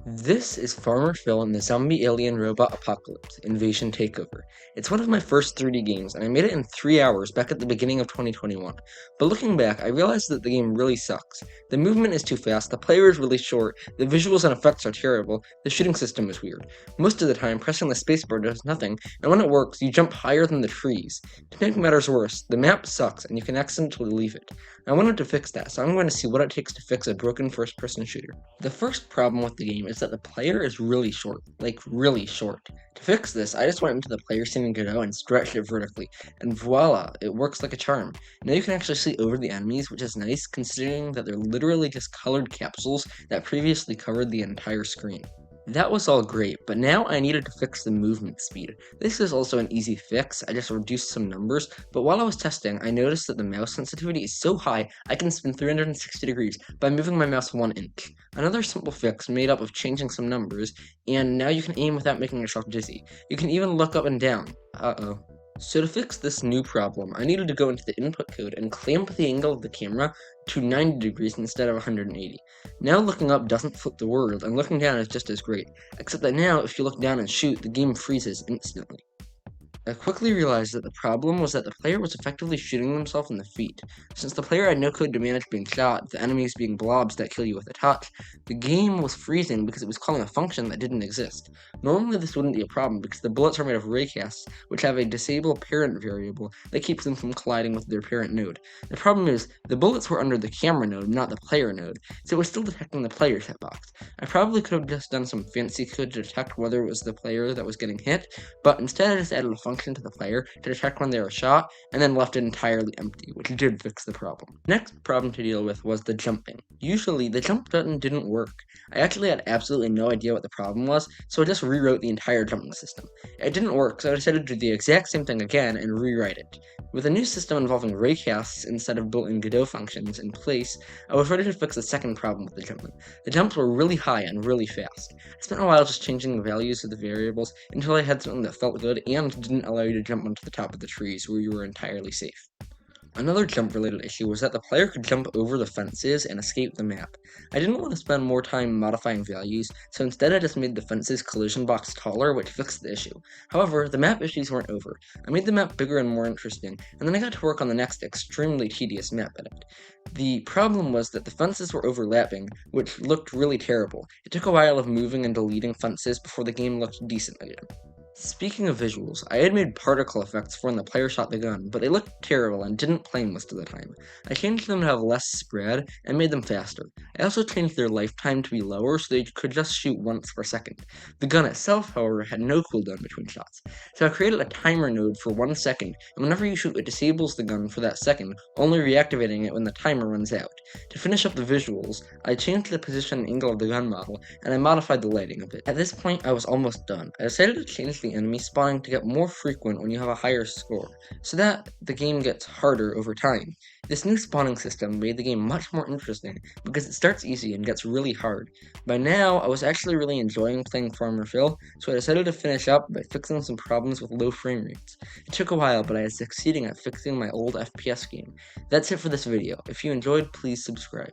This is Farmer Phil in the Zombie Alien Robot Apocalypse Invasion Takeover. It's one of my first 3D games, and I made it in 3 hours back at the beginning of 2021. But looking back, I realized that the game really sucks. The movement is too fast, the player is really short, the visuals and effects are terrible, the shooting system is weird. Most of the time, pressing the spacebar does nothing, and when it works, you jump higher than the trees. To make matters worse, the map sucks, and you can accidentally leave it. I wanted to fix that, so I'm going to see what it takes to fix a broken first-person shooter. The first problem with the game is that the player is really short, like really short. To fix this, I just went into the player scene in Godot and stretched it vertically, and voila, it works like a charm. Now you can actually see over the enemies, which is nice considering that they're literally just colored capsules that previously covered the entire screen. That was all great, but now I needed to fix the movement speed. This is also an easy fix, I just reduced some numbers, but while I was testing, I noticed that the mouse sensitivity is so high I can spin 360 degrees by moving my mouse 1 inch. Another simple fix made up of changing some numbers, and now you can aim without making yourself dizzy. You can even look up and down. Uh-oh. So to fix this new problem, I needed to go into the input code and clamp the angle of the camera to 90 degrees instead of 180. Now looking up doesn't flip the world, and looking down is just as great, except that now if you look down and shoot, the game freezes instantly. I quickly realized that the problem was that the player was effectively shooting themselves in the feet. Since the player had no code to manage being shot, the enemies being blobs that kill you with a touch, the game was freezing because it was calling a function that didn't exist. Normally this wouldn't be a problem because the bullets are made of raycasts, which have a disable parent variable that keeps them from colliding with their parent node. The problem is, the bullets were under the camera node, not the player node, so it was still detecting the player's hitbox. I probably could have just done some fancy code to detect whether it was the player that was getting hit, but instead I just added a function to the player to detect when they were shot, and then left it entirely empty, which did fix the problem. Next problem to deal with was the jumping. Usually, the jump button didn't work. I actually had absolutely no idea what the problem was, so I just rewrote the entire jumping system. It didn't work, so I decided to do the exact same thing again and rewrite it. With a new system involving raycasts instead of built-in Godot functions in place, I was ready to fix the second problem with the jumping. The jumps were really high and really fast. I spent a while just changing the values of the variables until I had something that felt good and didn't allow you to jump onto the top of the trees where you were entirely safe. Another jump-related issue was that the player could jump over the fences and escape the map. I didn't want to spend more time modifying values, so instead I just made the fence's collision box taller, which fixed the issue. However, the map issues weren't over. I made the map bigger and more interesting, and then I got to work on the next extremely tedious map edit. The problem was that the fences were overlapping, which looked really terrible. It took a while of moving and deleting fences before the game looked decent again. Speaking of visuals, I had made particle effects for when the player shot the gun, but they looked terrible and didn't play most of the time. I changed them to have less spread and made them faster. I also changed their lifetime to be lower so they could just shoot once per second. The gun itself, however, had no cooldown between shots. So I created a timer node for 1 second, and whenever you shoot it disables the gun for that second, only reactivating it when the timer runs out. To finish up the visuals, I changed the position and angle of the gun model, and I modified the lighting a bit. At this point, I was almost done. I decided to change the enemy spawning to get more frequent when you have a higher score, so that the game gets harder over time. This new spawning system made the game much more interesting because it starts easy and gets really hard. By now, I was actually really enjoying playing Farmer Phil, so I decided to finish up by fixing some problems with low frame rates. It took a while, but I was succeeding at fixing my old FPS game. That's it for this video. If you enjoyed, please subscribe.